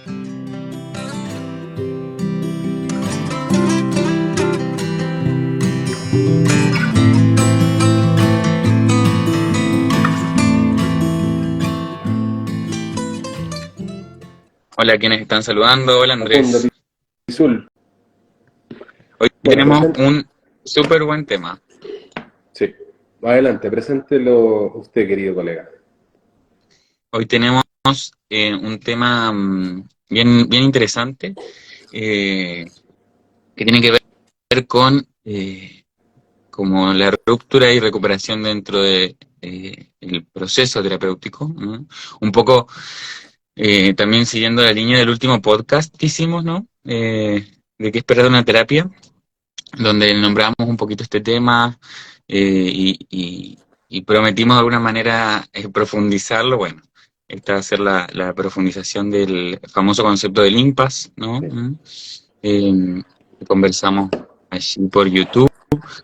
Hola, quienes están saludando. Hola, Facundo Andrés. Pizul. Hoy Bueno, tenemos un súper buen tema. sí. Adelante, preséntelo usted, querido colega. Hoy tenemos un tema bien interesante eh, que tiene que ver con como la ruptura y recuperación dentro de el proceso terapéutico, ¿no? Un poco también siguiendo la línea del último podcast que hicimos, ¿no? De qué esperar de una terapia, donde nombramos un poquito este tema y prometimos de alguna manera profundizarlo. Bueno, esta va a ser la profundización del famoso concepto del impasse, ¿no? Sí. Eh, Conversamos allí por YouTube.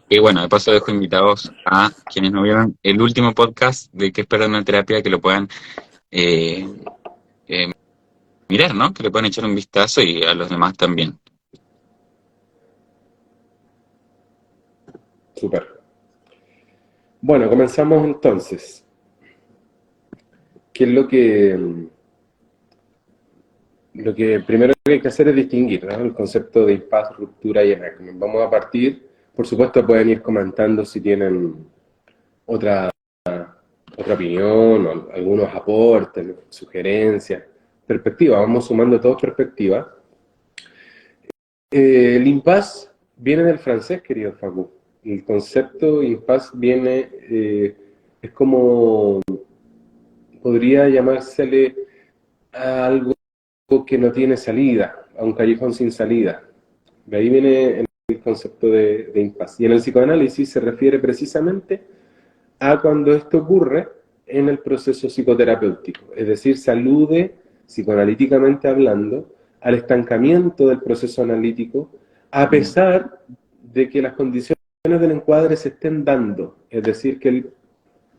Y bueno, de paso dejo invitados a quienes no vieron el último podcast de qué esperar de una terapia, que lo puedan eh, eh, mirar, ¿no? Que le puedan echar un vistazo y a los demás también. Súper. Bueno, comenzamos entonces. ¿Qué es lo que primero que hay que hacer es distinguir, ¿no? El concepto de impasse, ruptura y enactment. Vamos a partir, por supuesto pueden ir comentando si tienen otra, otra opinión o algunos aportes, sugerencias, perspectivas. Vamos sumando todos perspectivas. El impasse viene del francés, querido Facu. El concepto impasse viene, es como, podría llamársele a algo que no tiene salida, a un callejón sin salida. De ahí viene el concepto de impasse. Y en el psicoanálisis se refiere precisamente a cuando esto ocurre en el proceso psicoterapéutico. Es decir, se alude, psicoanalíticamente hablando, al estancamiento del proceso analítico, a pesar de que las condiciones del encuadre se estén dando. Es decir, que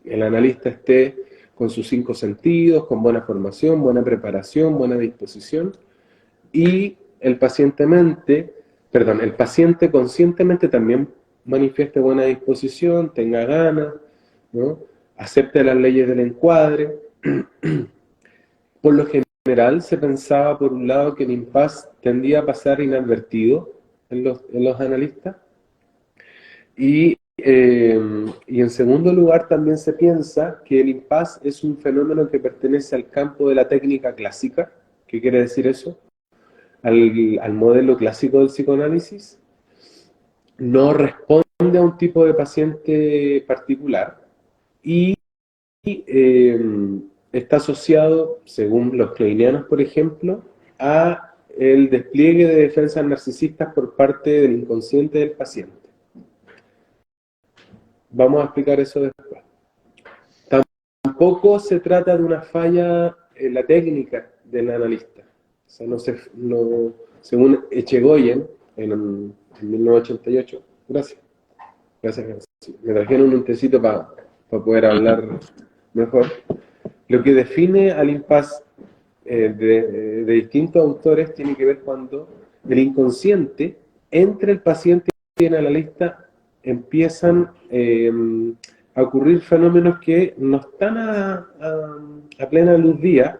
el analista esté con sus 5 sentidos, con buena formación, buena preparación, buena disposición, y el paciente conscientemente también manifieste buena disposición, tenga ganas, ¿no? Acepte las leyes del encuadre. Por lo general se pensaba, por un lado, que el impasse tendía a pasar inadvertido en los analistas, y en segundo lugar también se piensa que el impasse es un fenómeno que pertenece al campo de la técnica clásica. ¿Qué quiere decir eso? Al modelo clásico del psicoanálisis, no responde a un tipo de paciente particular y está asociado, según los kleinianos, por ejemplo, a el despliegue de defensas narcisistas por parte del inconsciente del paciente. Vamos a explicar eso después. Tampoco se trata de una falla en la técnica del analista. O sea, según Echegoyen, en 1988, gracias, me trajeron un tecito para poder hablar mejor. Lo que define al impasse de distintos autores tiene que ver cuando el inconsciente, entre el paciente y el analista, empiezan a ocurrir fenómenos que no están a plena luz día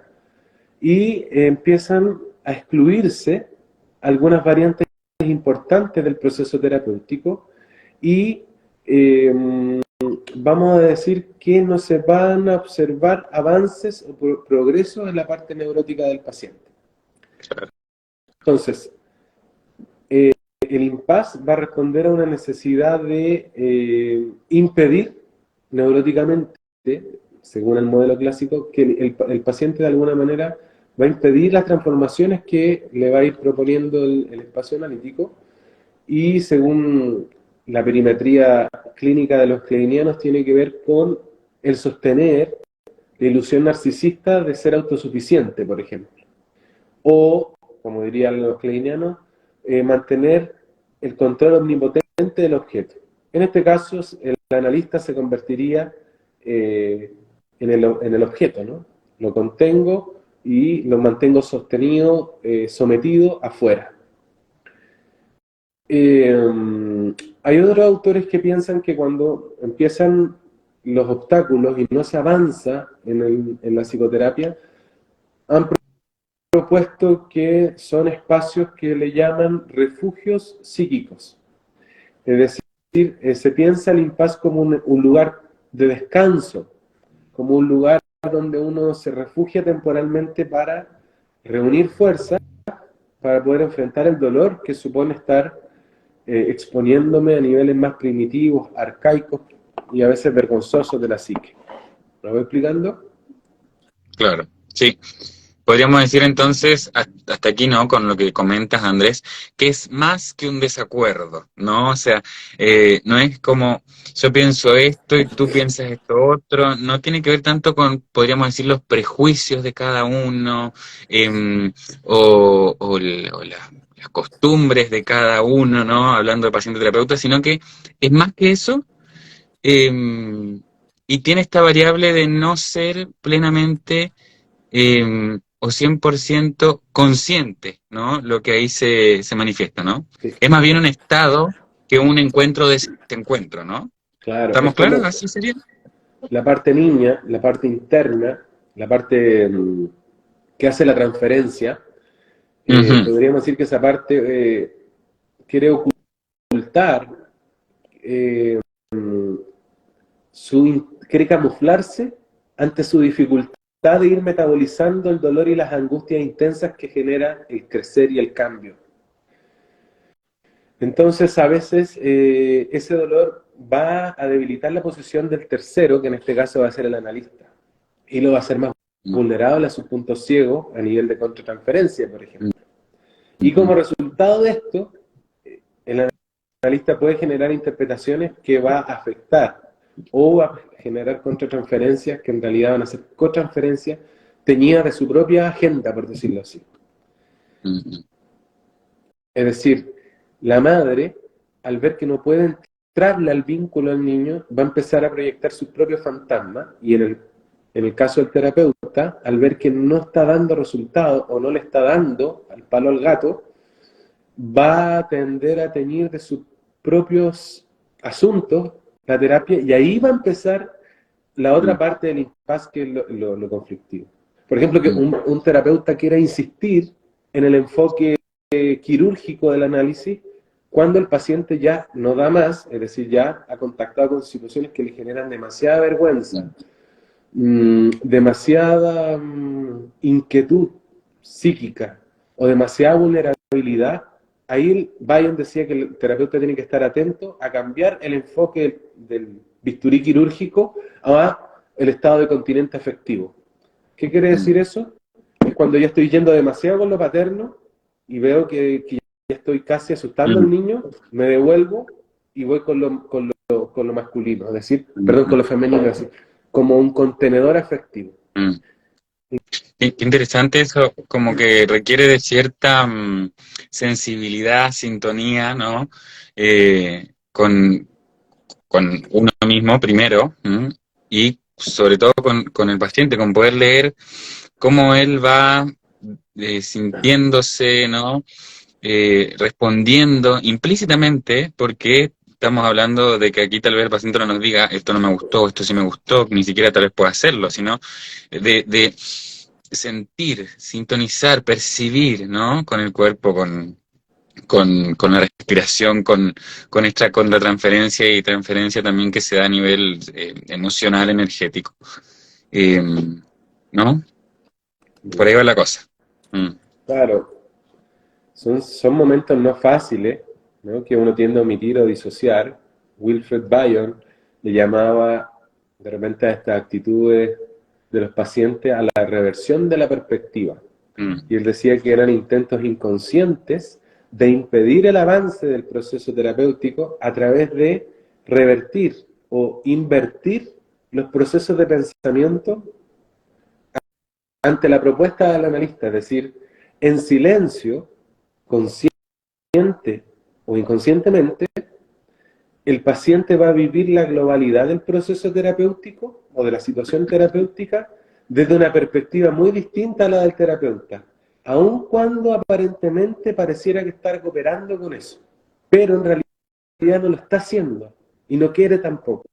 y empiezan a excluirse algunas variantes importantes del proceso terapéutico y vamos a decir que no se van a observar avances o progresos en la parte neurótica del paciente. Entonces, el impasse va a responder a una necesidad de impedir neuróticamente, según el modelo clásico, que el paciente de alguna manera va a impedir las transformaciones que le va a ir proponiendo el espacio analítico, y según la perimetría clínica de los kleinianos tiene que ver con el sostener la ilusión narcisista de ser autosuficiente, por ejemplo. O, como dirían los kleinianos, mantener el control omnipotente del objeto. En este caso, el analista se convertiría en el objeto, ¿no? Lo contengo y los mantengo sostenidos, sometidos afuera. Hay otros autores que piensan que cuando empiezan los obstáculos y no se avanza en la psicoterapia, han propuesto que son espacios que le llaman refugios psíquicos. Es decir, se piensa el impasse como un lugar de descanso, como un lugar donde uno se refugia temporalmente para reunir fuerzas para poder enfrentar el dolor que supone estar exponiéndome a niveles más primitivos, arcaicos y a veces vergonzosos de la psique. ¿Lo voy explicando? Claro, sí. Podríamos decir entonces, hasta aquí, ¿no? Con lo que comentas, Andrés, que es más que un desacuerdo, ¿no? O sea, no es como yo pienso esto y tú piensas esto otro, no tiene que ver tanto con, podríamos decir, los prejuicios de cada uno, las costumbres de cada uno, ¿no? Hablando de paciente-terapeuta, sino que es más que eso, y tiene esta variable de no ser plenamente o 100% consciente, ¿no? Lo que ahí se manifiesta, ¿no? Sí. Es más bien un estado que un encuentro de ese encuentro, ¿no? Claro, es ¿Estamos claros? como ¿Así sería? la parte niña, la parte interna, la parte que hace la transferencia. Ujú. Podríamos decir que esa parte quiere ocultar, eh, quiere camuflarse ante su dificultad de ir metabolizando el dolor y las angustias intensas que genera el crecer y el cambio. Entonces, a veces ese dolor va a debilitar la posición del tercero, que en este caso va a ser el analista, y lo va a hacer más vulnerable a sus puntos ciegos a nivel de contratransferencia, por ejemplo. Y como resultado de esto, el analista puede generar interpretaciones que va a afectar o va a generar contratransferencias que en realidad van a ser cotransferencias teñidas de su propia agenda, por decirlo así. Ujú. Es decir, la madre, al ver que no puede entrarle al vínculo al niño, va a empezar a proyectar sus propios fantasmas y en el caso del terapeuta, al ver que no está dando resultados o no le está dando al palo al gato, va a tender a teñir de sus propios asuntos la terapia y ahí va a empezar la otra parte del impasse que es lo conflictivo. Por ejemplo, que un terapeuta quiera insistir en el enfoque quirúrgico del análisis cuando el paciente ya no da más, es decir, ya ha contactado con situaciones que le generan demasiada vergüenza, demasiada inquietud psíquica o demasiada vulnerabilidad. Ahí Bayon decía que el terapeuta tiene que estar atento a cambiar el enfoque del bisturí quirúrgico a el estado de continente afectivo. ¿Qué quiere decir eso? Es cuando ya estoy yendo demasiado con lo paterno y veo que ya estoy casi asustando al niño, me devuelvo y voy con lo masculino, es decir, perdón, con lo femenino, es decir, como un contenedor afectivo. Qué interesante eso, como que requiere de cierta sensibilidad, sintonía, ¿no? Con uno mismo primero, y sobre todo con el paciente, con poder leer cómo él va sintiéndose, ¿no? Respondiendo implícitamente, porque estamos hablando de que aquí tal vez el paciente no nos diga esto no me gustó, esto sí me gustó, ni siquiera tal vez pueda hacerlo, sino de sentir, sintonizar, percibir, ¿no? Con el cuerpo, con la respiración, con la transferencia y transferencia también que se da a nivel emocional, energético. Eh, ¿No? Por ahí va la cosa. Claro, son momentos no fáciles, ¿no? Que uno tiende a omitir o disociar. Wilfred Bion le llamaba de repente a estas actitudes de los pacientes a la reversión de la perspectiva. Y él decía que eran intentos inconscientes de impedir el avance del proceso terapéutico a través de revertir o invertir los procesos de pensamiento ante la propuesta del analista, es decir, en silencio, consciente o inconscientemente, el paciente va a vivir la globalidad del proceso terapéutico o de la situación terapéutica desde una perspectiva muy distinta a la del terapeuta, aun cuando aparentemente pareciera que está cooperando con eso, pero en realidad no lo está haciendo y no quiere tampoco,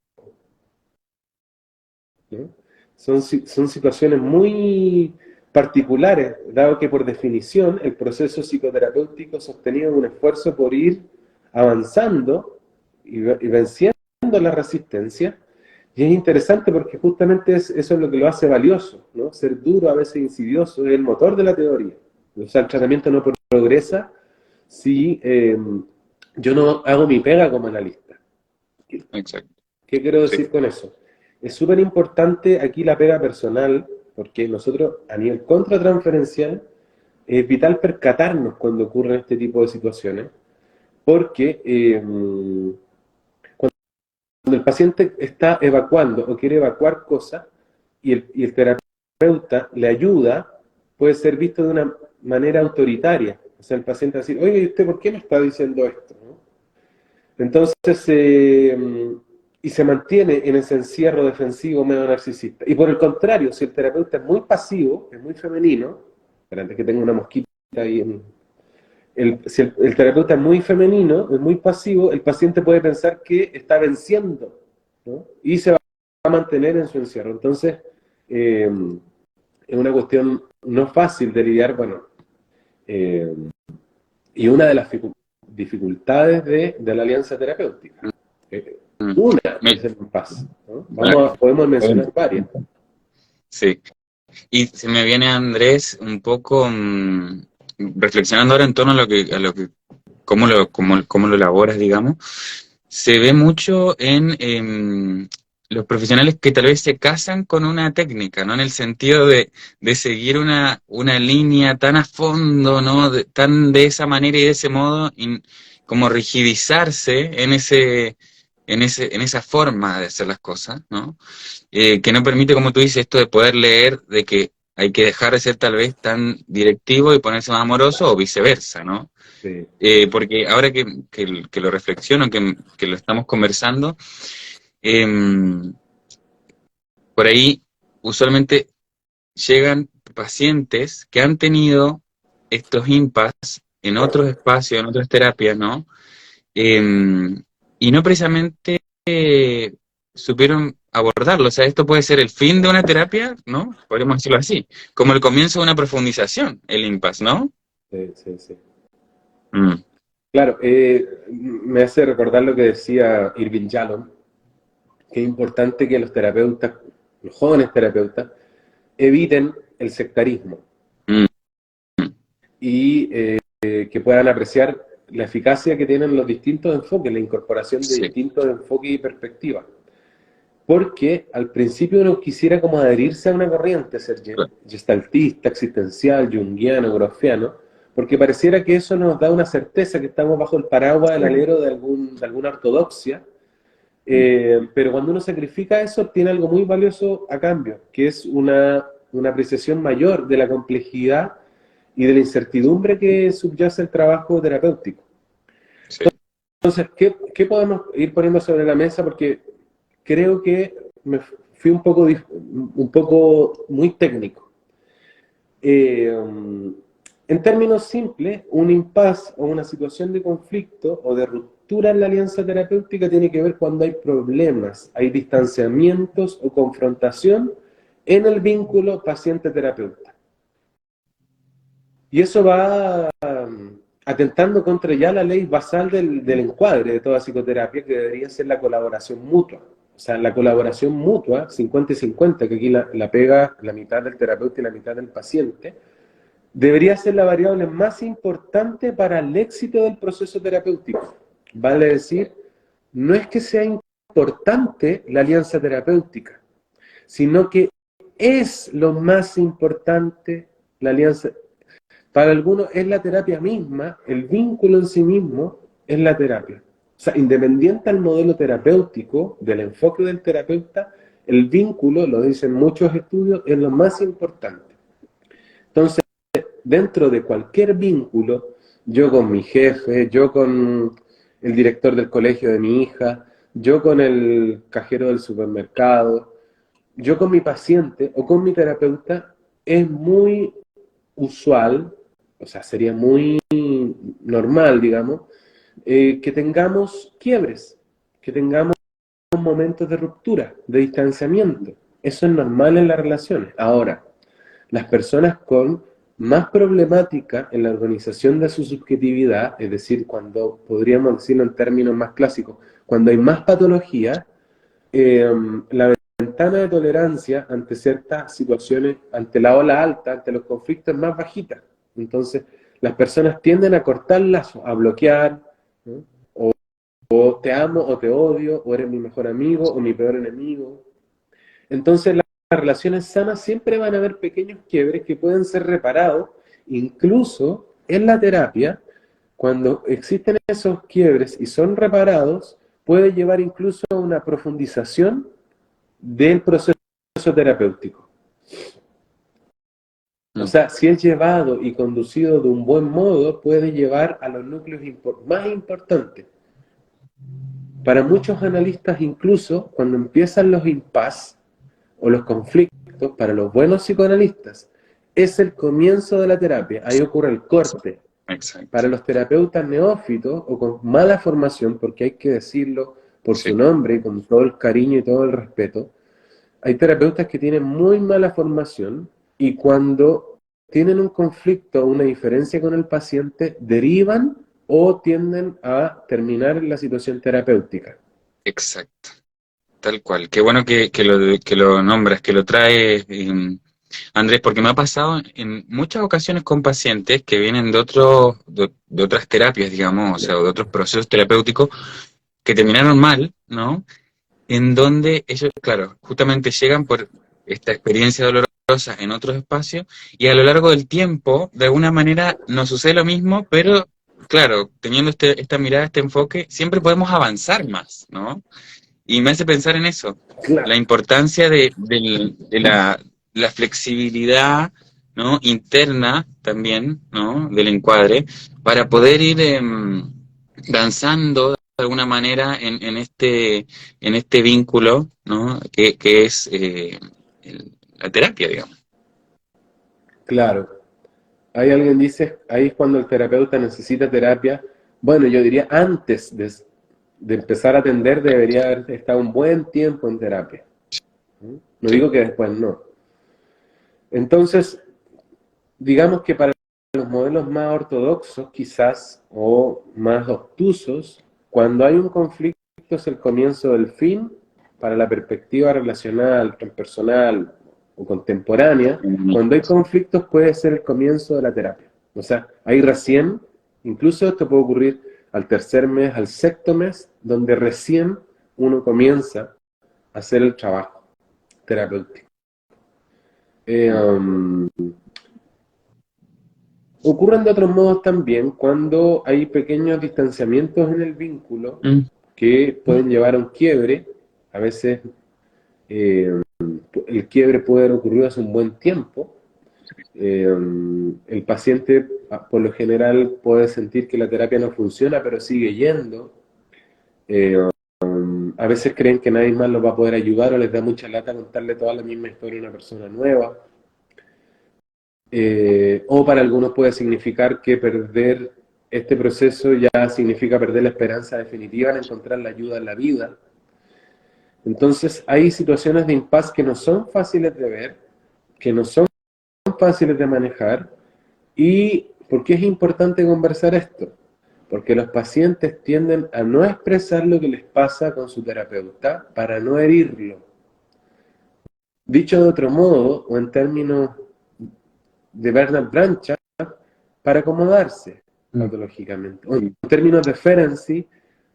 ¿no? Son situaciones muy particulares, dado que por definición el proceso psicoterapéutico sostenido es un esfuerzo por ir avanzando y venciendo la resistencia. Y es interesante porque justamente eso es lo que lo hace valioso, ¿no? Ser duro, a veces insidioso, es el motor de la teoría. O sea, el tratamiento no progresa si yo no hago mi pega como analista. Exacto. ¿Qué quiero Sí, decir con eso? Es súper importante aquí la pega personal, porque nosotros a nivel contratransferencial es vital percatarnos cuando ocurren este tipo de situaciones, porque cuando el paciente está evacuando o quiere evacuar cosas y el terapeuta le ayuda, puede ser visto de una manera autoritaria. O sea, el paciente va a decir, oye, ¿y usted por qué me está diciendo esto? ¿No? Entonces, y se mantiene en ese encierro defensivo medio narcisista. Y por el contrario, si el terapeuta es muy pasivo, es muy femenino, espérate que tengo una mosquita ahí si el terapeuta es muy femenino, es muy pasivo, el paciente puede pensar que está venciendo, ¿no? Y se va a mantener en su encierro. Entonces, es una cuestión no fácil de lidiar, bueno, eh, y una de las dificultades de la alianza terapéutica. Eh, mm. una Me- es el paz, ¿no? claro. Podemos mencionar varias. Sí. Y se me viene, Andrés, un poco reflexionando ahora en torno a lo que, cómo lo elaboras, digamos. Se ve mucho en los profesionales que tal vez se casan con una técnica, ¿no? En el sentido de seguir una línea tan a fondo, ¿no? Tan de esa manera y de ese modo, como rigidizarse en esa forma de hacer las cosas, ¿no? Que no permite, como tú dices, esto de poder leer, de que hay que dejar de ser tal vez tan directivo y ponerse más amoroso o viceversa, ¿no? Sí. Porque ahora que lo reflexiono, que lo estamos conversando, em, por ahí usualmente llegan pacientes que han tenido estos impas en otros espacios, en otras terapias, ¿no? Em, y no precisamente supieron abordarlo. O sea, esto puede ser el fin de una terapia, ¿no? Podríamos decirlo así, como el comienzo de una profundización, el impasse, ¿no? Sí, sí, sí. Mm, Claro, me hace recordar lo que decía Irving Yalom, que es importante que los terapeutas, los jóvenes terapeutas, eviten el sectarismo mm, y que puedan apreciar la eficacia que tienen los distintos enfoques, la incorporación de sí, distintos enfoques y perspectivas. Porque al principio uno quisiera como adherirse a una corriente, ser claro, gestaltista, existencial, junguiano, grofiano, porque pareciera que eso nos da una certeza que estamos bajo el paraguas del sí, alero de alguna ortodoxia, mm, pero cuando uno sacrifica eso, obtiene algo muy valioso a cambio, que es una apreciación mayor de la complejidad y de la incertidumbre que subyace el trabajo terapéutico. sí. Entonces, ¿qué podemos ir poniendo sobre la mesa? Porque creo que me fui un poco muy técnico. En términos simples, un impasse o una situación de conflicto o de ruptura en la alianza terapéutica tiene que ver cuando hay problemas, hay distanciamientos o confrontación en el vínculo paciente-terapeuta. Y eso va atentando contra ya la ley basal del encuadre de toda psicoterapia, que debería ser la colaboración mutua. O sea, la colaboración mutua, 50 y 50, que aquí la pega la mitad del terapeuta y la mitad del paciente, debería ser la variable más importante para el éxito del proceso terapéutico. Vale decir, no es que sea importante la alianza terapéutica, sino que es lo más importante la alianza. Para algunos es la terapia misma, el vínculo en sí mismo es la terapia. O sea, independiente al modelo terapéutico, del enfoque del terapeuta, el vínculo, lo dicen muchos estudios, es lo más importante. Entonces, dentro de cualquier vínculo, yo con mi jefe, yo con el director del colegio de mi hija, yo con el cajero del supermercado, yo con mi paciente o con mi terapeuta es muy usual, o sea, sería muy normal, digamos, que tengamos quiebres, que tengamos momentos de ruptura, de distanciamiento. Eso es normal en las relaciones. Ahora, las personas con más problemática en la organización de su subjetividad, es decir, cuando podríamos decirlo en términos más clásicos, cuando hay más patología, la ventana de tolerancia ante ciertas situaciones, ante la ola alta, ante los conflictos es más bajita. Entonces, las personas tienden a cortar lazos, a bloquear, ¿no? O te amo o te odio, o eres mi mejor amigo o mi peor enemigo. Entonces, las relaciones sanas siempre van a haber pequeños quiebres que pueden ser reparados, incluso en la terapia, cuando existen esos quiebres y son reparados, puede llevar incluso a una profundización del proceso terapéutico. O sea, si es llevado y conducido de un buen modo, puede llevar a los núcleos más importantes. Para muchos analistas, incluso cuando empiezan los impases o los conflictos, para los buenos psicoanalistas, es el comienzo de la terapia. Ahí ocurre el corte. Exacto. Para los terapeutas neófitos o con mala formación, porque hay que decirlo por Sí. su nombre y con todo el cariño y todo el respeto, hay terapeutas que tienen muy mala formación y cuando tienen un conflicto, una diferencia con el paciente, derivan o tienden a terminar la situación terapéutica. Exacto. Tal cual. Qué bueno que lo nombras, que lo traes, Andrés, porque me ha pasado en muchas ocasiones con pacientes que vienen de otras terapias, digamos, o sea, o de otros procesos terapéuticos que terminaron mal, ¿no? En donde ellos, claro, justamente llegan por esta experiencia dolorosa en otros espacios y a lo largo del tiempo, de alguna manera, nos sucede lo mismo, pero, claro, teniendo esta mirada, este enfoque, siempre podemos avanzar más, ¿no? Y me hace pensar en eso, Claro, la importancia de la flexibilidad, ¿no? Interna también, ¿no? Del encuadre, para poder ir danzando de alguna manera en este vínculo, ¿no? Que es la terapia, digamos. claro. Hay alguien dice, ahí es cuando el terapeuta necesita terapia. Bueno, yo diría antes de empezar a atender debería haber estado un buen tiempo en terapia. No Sí. digo que después no. Entonces, digamos que para los modelos más ortodoxos quizás o más obtusos, cuando hay un conflicto es el comienzo del fin para la perspectiva relacional, transpersonal o contemporánea. Cuando hay conflictos puede ser el comienzo de la terapia. O sea, ahí recién, incluso esto puede ocurrir al tercer mes, al sexto mes, donde recién uno comienza a hacer el trabajo terapéutico. Eh, um, Ocurren de otros modos también cuando hay pequeños distanciamientos en el vínculo Mm. que pueden llevar a un quiebre. A veces eh, el quiebre puede haber ocurrido hace un buen tiempo. El paciente por lo general puede sentir que la terapia no funciona, pero sigue yendo. Eh, a veces creen que nadie más los va a poder ayudar o les da mucha lata contarle toda la misma historia a una persona nueva. O para algunos puede significar que perder este proceso ya significa perder la esperanza definitiva en encontrar la ayuda en la vida. Entonces hay situaciones de impasse que no son fáciles de ver, que no son fáciles de manejar. ¿Y por qué es importante conversar esto? Porque los pacientes tienden a no expresar lo que les pasa con su terapeuta para no herirlo. Dicho de otro modo, o en términos de Bernard Blanchard, para acomodarse Mm. patológicamente. O en términos de Ferenczi,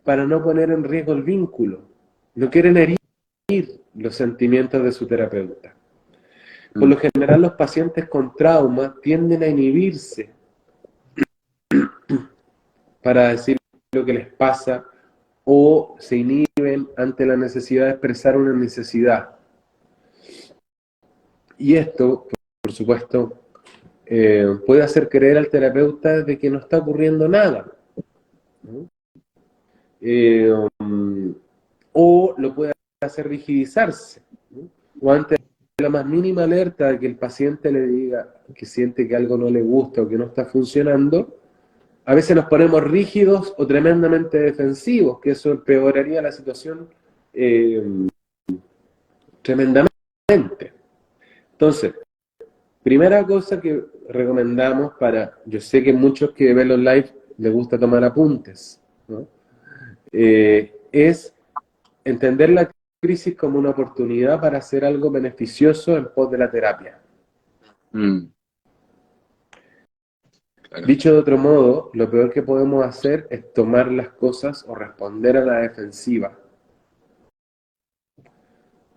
para no poner en riesgo el vínculo. No quieren herir los sentimientos de su terapeuta. Por Mm. lo general, los pacientes con trauma tienden a inhibirse para decir lo que les pasa o se inhiben ante la necesidad de expresar una necesidad. Y esto, por supuesto, puede hacer creer al terapeuta de que no está ocurriendo nada, ¿no? Eh, o lo puede hacer rigidizarse, ¿no? o ante la más mínima alerta de que el paciente le diga que siente que algo no le gusta o que no está funcionando, a veces nos ponemos rígidos o tremendamente defensivos, que eso empeoraría la situación tremendamente. Entonces, primera cosa que recomendamos yo sé que muchos que ven los live les gusta tomar apuntes, ¿no? Es entender la crisis como una oportunidad para hacer algo beneficioso en pos de la terapia. Claro. Dicho de otro modo, lo peor que podemos hacer es tomar las cosas o responder a la defensiva.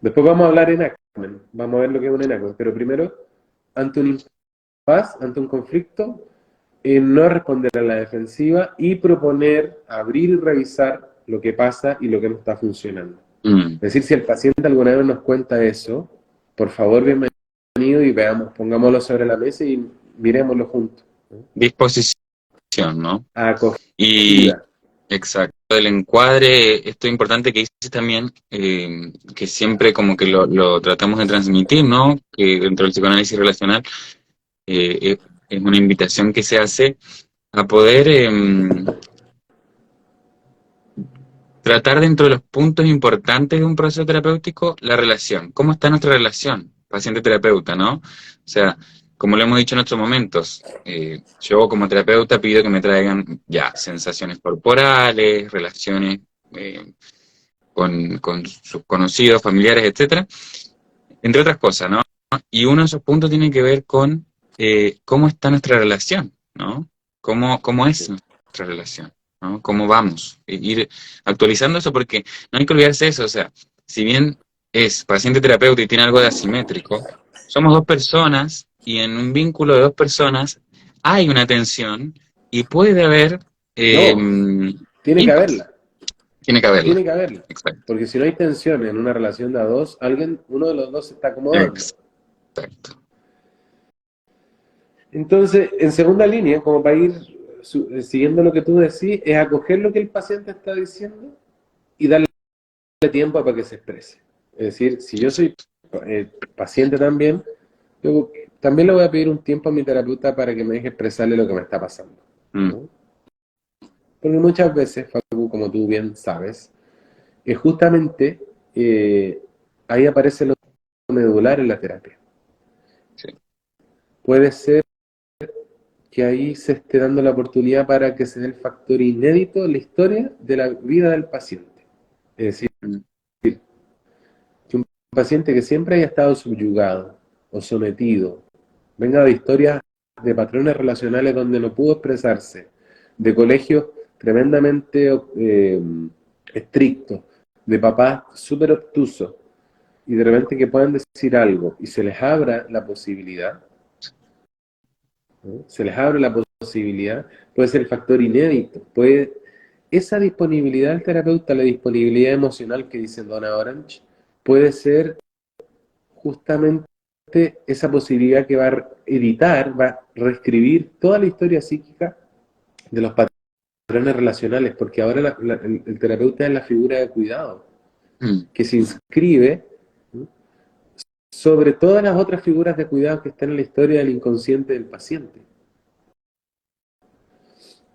Después vamos a hablar en enactment, vamos a ver lo que es un enactment, pero primero, ante un impasse, ante un conflicto, no responder a la defensiva y proponer, abrir y revisar lo que pasa y lo que no está funcionando. Es decir, si el paciente alguna vez nos cuenta eso, por favor, bienvenido y veamos, pongámoslo sobre la mesa y miremoslo juntos. Disposición, ¿no? Acogida. Y exacto, el encuadre, esto es importante que dices también, que siempre como que lo tratamos de transmitir, ¿no? Que dentro del psicoanálisis relacional es una invitación que se hace a poder tratar dentro de los puntos importantes de un proceso terapéutico la relación. ¿Cómo está nuestra relación paciente-terapeuta, no? O sea, como lo hemos dicho en otros momentos, yo como terapeuta pido que me traigan ya sensaciones corporales, relaciones con sus conocidos, familiares, etcétera, entre otras cosas, ¿no? Y uno de esos puntos tiene que ver con cómo está nuestra relación, ¿no? ¿Cómo es nuestra relación? ¿No? ¿Cómo vamos? Ir actualizando eso porque no hay que olvidarse de eso, o sea, si bien es paciente-terapeuta y tiene algo de asimétrico, somos dos personas y en un vínculo de dos personas hay una tensión y puede haber Tiene que impasse. haberla. Tiene que haberla. Tiene que haberla. Exacto. Porque si no hay tensión en una relación de a dos, uno de los dos se está acomodando. Exacto. Entonces, en segunda línea, como para ir siguiendo lo que tú decís, es acoger lo que el paciente está diciendo y darle tiempo para que se exprese. Es decir, si yo soy paciente también, yo también le voy a pedir un tiempo a mi terapeuta para que me deje expresarle lo que me está pasando, ¿no? Porque muchas veces, Facu, como tú bien sabes, justamente ahí aparece lo medular en la terapia. Sí. Puede ser que ahí se esté dando la oportunidad para que se dé el factor inédito en la historia de la vida del paciente. Es decir, que un paciente que siempre haya estado subyugado o sometido, venga de historias de patrones relacionales donde no pudo expresarse, de colegios tremendamente estrictos, de papás súper obtusos, y de repente que puedan decir algo y se les abra la posibilidad, ¿no? Se les abre la posibilidad, puede ser el factor inédito, esa disponibilidad del terapeuta, la disponibilidad emocional que dice Donna Orange, puede ser justamente esa posibilidad que va a editar, va a reescribir toda la historia psíquica de los patrones relacionales, porque ahora el terapeuta es la figura de cuidado, que se inscribe, ¿no?, sobre todas las otras figuras de cuidado que están en la historia del inconsciente del paciente.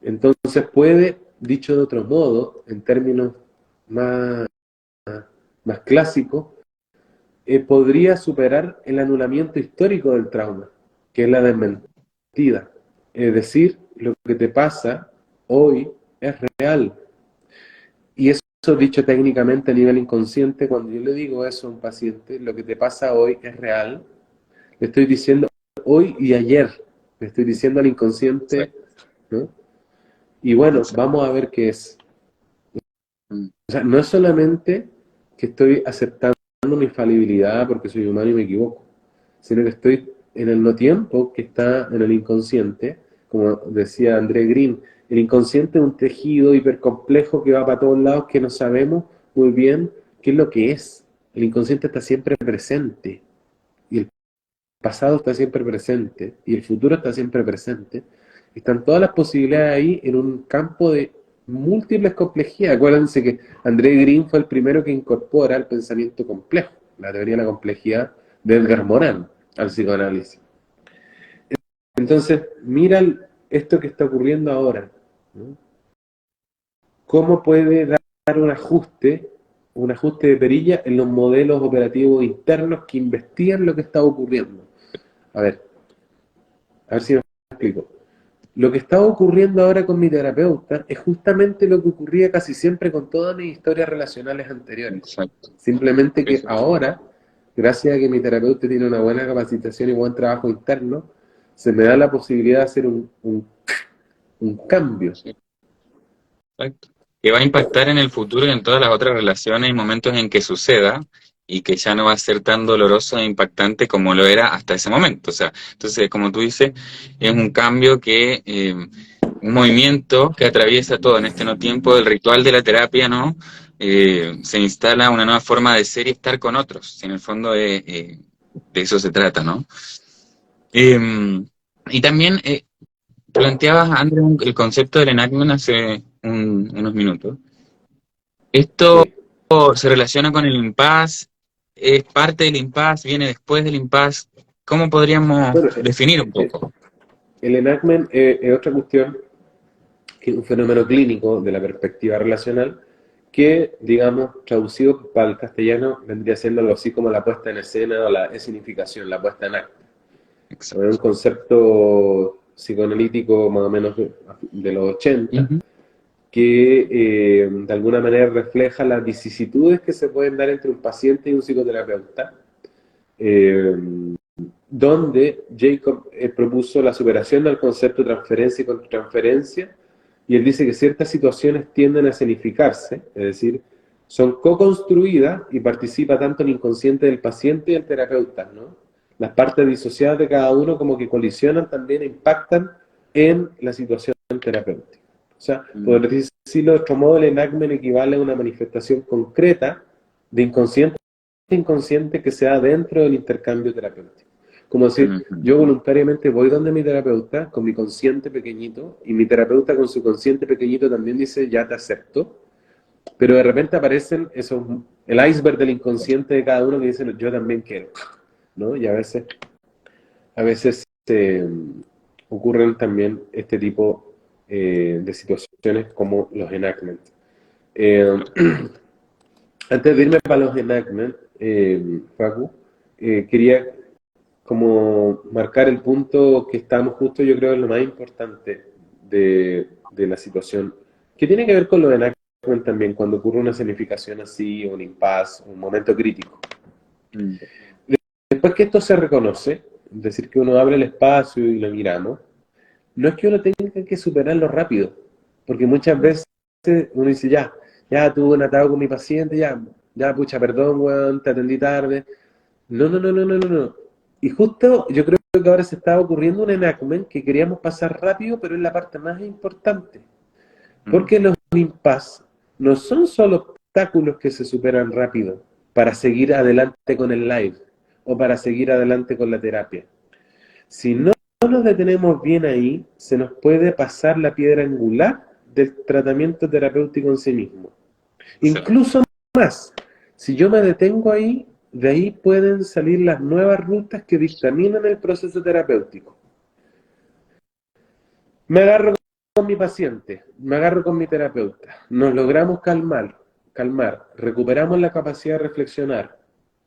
Entonces puede, dicho de otro modo, en términos más clásicos, podría superar el anulamiento histórico del trauma, que es la desmentida. Es decir, lo que te pasa hoy es real. Y eso dicho técnicamente a nivel inconsciente, cuando yo le digo eso a un paciente, lo que te pasa hoy es real, le estoy diciendo hoy y ayer, le estoy diciendo al inconsciente, ¿no? Y bueno, vamos a ver qué es. O sea, no es solamente que estoy aceptando mi falibilidad porque soy humano y me equivoco, sino que estoy en el no tiempo que está en el inconsciente, como decía André Green, el inconsciente es un tejido hipercomplejo que va para todos lados que no sabemos muy bien qué es lo que es. El inconsciente está siempre presente y el pasado está siempre presente y el futuro está siempre presente. Están todas las posibilidades ahí en un campo de múltiples complejidades. Acuérdense que André Green fue el primero que incorpora el pensamiento complejo. la teoría de la complejidad de Edgar Morin al psicoanálisis. Entonces, mira esto que está ocurriendo ahora, ¿no? ¿Cómo puede dar un ajuste de perilla en los modelos operativos internos que investigan lo que está ocurriendo? A ver si me explico. Lo que está ocurriendo ahora con mi terapeuta es justamente lo que ocurría casi siempre con todas mis historias relacionales anteriores. Exacto. Simplemente que ahora, gracias a que mi terapeuta tiene una buena capacitación y buen trabajo interno, se me da la posibilidad de hacer un cambio. Sí. Exacto. Que va a impactar en el futuro y en todas las otras relaciones y momentos en que suceda, y que ya no va a ser tan doloroso e impactante como lo era hasta ese momento. O sea, entonces, como tú dices, es un cambio un movimiento que atraviesa todo en este no tiempo del ritual de la terapia, ¿no? Se instala una nueva forma de ser y estar con otros. En el fondo de eso se trata, ¿no? Y también planteabas, André, el concepto del enactment hace unos minutos. Esto Sí. se relaciona con el impasse, es parte del impasse, viene después del impasse. ¿Cómo podríamos Bueno, definir un poco? el enactment es otra cuestión, que es un fenómeno clínico de la perspectiva relacional, que, digamos, traducido para el castellano, vendría siendo algo así como la puesta en escena o la escenificación, la puesta en acto. Es un Exacto. concepto psicoanalítico más o menos de los 80, Ujú. que de alguna manera refleja las vicisitudes que se pueden dar entre un paciente y un psicoterapeuta, eh, donde Jacob propuso la superación del concepto de transferencia y contratransferencia, y él dice que ciertas situaciones tienden a escenificarse, es decir, son co-construidas y participa tanto el inconsciente del paciente y el terapeuta, ¿no? Las partes disociadas de cada uno como que colisionan también e impactan en la situación terapéutica. O sea, por decirlo de otro modo, el enactment equivale a una manifestación concreta de inconsciente a inconsciente que se da dentro del intercambio terapéutico. Como decir, Ujú. yo voluntariamente voy donde mi terapeuta con mi consciente pequeñito, y mi terapeuta con su consciente pequeñito también dice, ya te acepto, pero de repente aparecen esos, el iceberg del inconsciente de cada uno que dice, yo también quiero, ¿no? Y a veces ocurren también este tipo de situaciones como los enactments. Eh, Antes de irme para los enactments, Facu, quería como marcar el punto que estamos justo, yo creo, es lo más importante de la situación, que tiene que ver con lo de enactment también, cuando ocurre una escenificación así, un impasse, un momento crítico. Mm. Después que esto se reconoce, es decir, que uno abre el espacio y lo miramos, no es que uno tenga que superarlo rápido, porque muchas veces uno dice, ya tuve un atado con mi paciente, ya pucha, perdón, weón, te atendí tarde. No, no, no, no, no, no, no. Y justo yo creo que ahora se está ocurriendo un enactment que queríamos pasar rápido, pero es la parte más importante. Mm. Porque los impasse no son solo obstáculos que se superan rápido para seguir adelante con el live o para seguir adelante con la terapia. Si no nos detenemos bien ahí, se nos puede pasar la piedra angular del tratamiento terapéutico en sí mismo. Exacto. Incluso más, si yo me detengo ahí, de ahí pueden salir las nuevas rutas que dictaminan el proceso terapéutico. Me agarro con mi paciente, me agarro con mi terapeuta, nos logramos calmar, recuperamos la capacidad de reflexionar.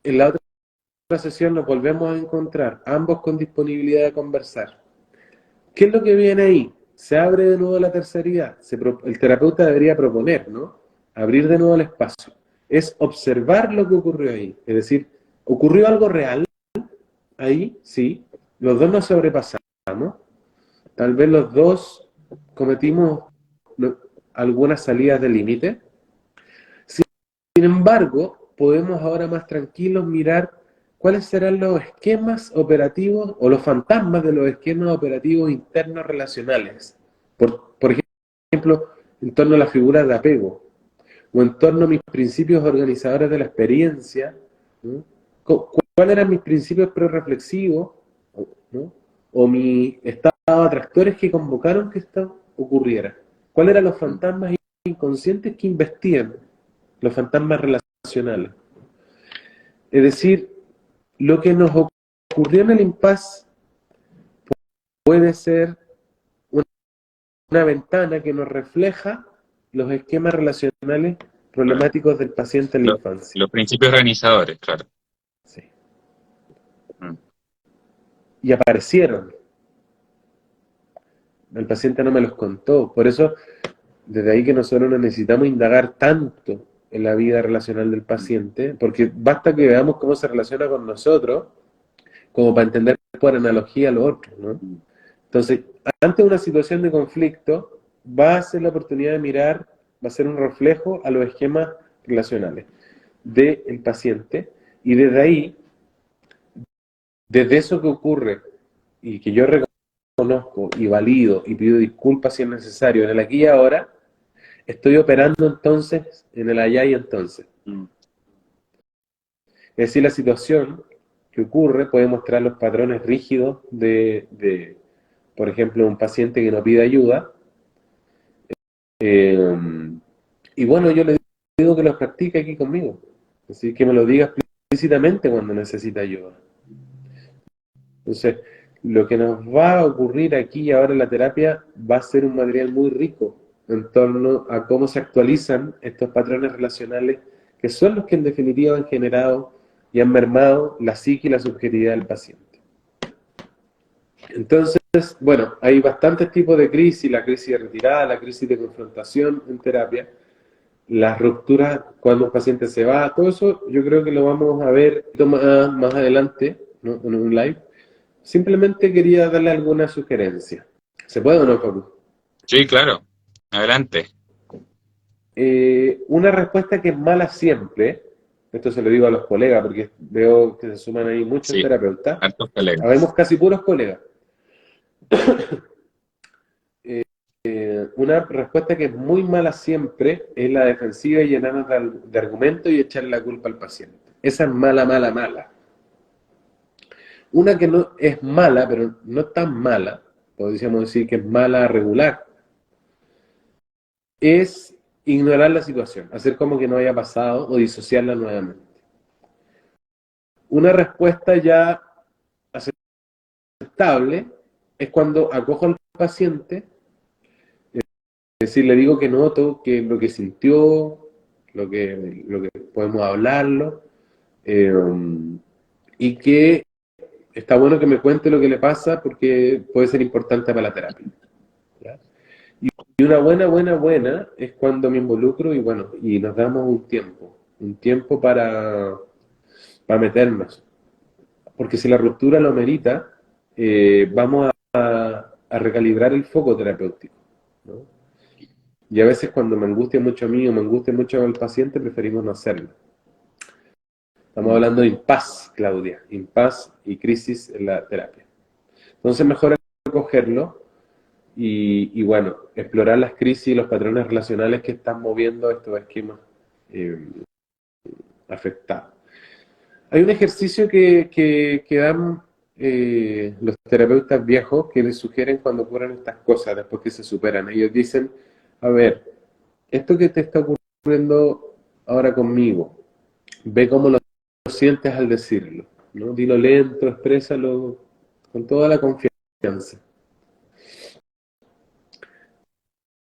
En la otra sesión nos volvemos a encontrar, ambos con disponibilidad de conversar. ¿Qué es lo que viene ahí? Se abre de nuevo la terceridad. El terapeuta debería proponer, ¿no? Abrir de nuevo el espacio. Es observar lo que ocurrió ahí. Es decir, ¿ocurrió algo real ahí? Sí. Los dos nos sobrepasamos. Tal vez los dos cometimos algunas salidas de límite. Sin embargo, podemos ahora más tranquilos mirar cuáles serán los esquemas operativos o los fantasmas de los esquemas operativos internos relacionales. Por ejemplo, en torno a la figura de apego o en torno a mis principios organizadores de la experiencia, ¿no? ¿Cuáles eran mis principios prereflexivos, ¿no? O mis estados atractores que convocaron que esto ocurriera? ¿Cuáles eran los fantasmas inconscientes que investían los fantasmas relacionales? Es decir, lo que nos ocurrió en el impasse puede ser una ventana que nos refleja los esquemas relacionales Claro. problemáticos del paciente en la infancia. Los principios organizadores, claro. Sí. Mm. Y aparecieron. El paciente no me los contó. Por eso, desde ahí que nosotros no necesitamos indagar tanto en la vida relacional del paciente, porque basta que veamos cómo se relaciona con nosotros, como para entender por analogía lo otro, ¿no? Entonces, ante una situación de conflicto, va a ser la oportunidad de mirar, va a ser un reflejo a los esquemas relacionales del paciente, y desde ahí, desde eso que ocurre, y que yo reconozco y valido y pido disculpas si es necesario en el aquí y ahora, estoy operando entonces en el allá y entonces. Es decir, la situación que ocurre puede mostrar los patrones rígidos por ejemplo, un paciente que no pide ayuda. Y bueno, yo le digo que los practique aquí conmigo. Así que me lo diga explícitamente cuando necesita ayuda. Entonces, lo que nos va a ocurrir aquí y ahora en la terapia va a ser un material muy rico en torno a cómo se actualizan estos patrones relacionales que son los que en definitiva han generado y han mermado la psique y la subjetividad del paciente. Entonces, bueno, hay bastantes tipos de crisis, la crisis de retirada, la crisis de confrontación en terapia, las rupturas cuando un paciente se va, todo eso yo creo que lo vamos a ver más adelante, ¿no? En un live. Simplemente quería darle alguna sugerencia. ¿Se puede o no, Facu? Sí, claro. Adelante. Una respuesta que es mala siempre, esto se lo digo a los colegas porque veo que se suman ahí muchos Sí, terapeutas, hartos colegas. habemos casi puros colegas. Una respuesta que es muy mala siempre es la defensiva y llenarnos de argumentos y echarle la culpa al paciente. Esa es mala, mala, mala. Una que no es mala, pero no tan mala, podríamos decir que es mala regular, es ignorar la situación, hacer como que no haya pasado o disociarla nuevamente. Una respuesta ya aceptable es cuando acojo al paciente, es decir, le digo que noto que lo que sintió, lo que podemos hablarlo, y que está bueno que me cuente lo que le pasa porque puede ser importante para la terapia. ¿Ya? Y una buena es cuando me involucro y bueno, y nos damos un tiempo para meternos. Porque si la ruptura lo merita, vamos a recalibrar el foco terapéutico, ¿no? Y a veces cuando me angustia mucho a mí o me angustia mucho al paciente, preferimos no hacerlo. Estamos hablando de impas, Claudia, impas y crisis en la terapia. Entonces mejor acogerlo y bueno, explorar las crisis y los patrones relacionales que están moviendo estos esquemas afectados. Hay un ejercicio que dan los terapeutas viejos que les sugieren cuando ocurren estas cosas, después que se superan. Ellos dicen, a ver, esto que te está ocurriendo ahora conmigo, ve cómo lo sientes al decirlo, ¿no? Dilo lento, exprésalo con toda la confianza.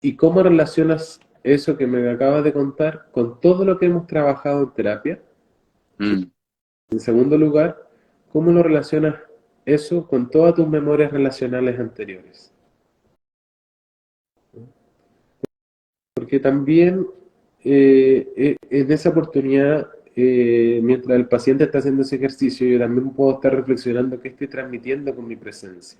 ¿Y cómo relacionas eso que me acabas de contar con todo lo que hemos trabajado en terapia? Mm. En segundo lugar, ¿cómo lo relacionas eso con todas tus memorias relacionales anteriores? Porque también en esa oportunidad, mientras el paciente está haciendo ese ejercicio, yo también puedo estar reflexionando qué estoy transmitiendo con mi presencia.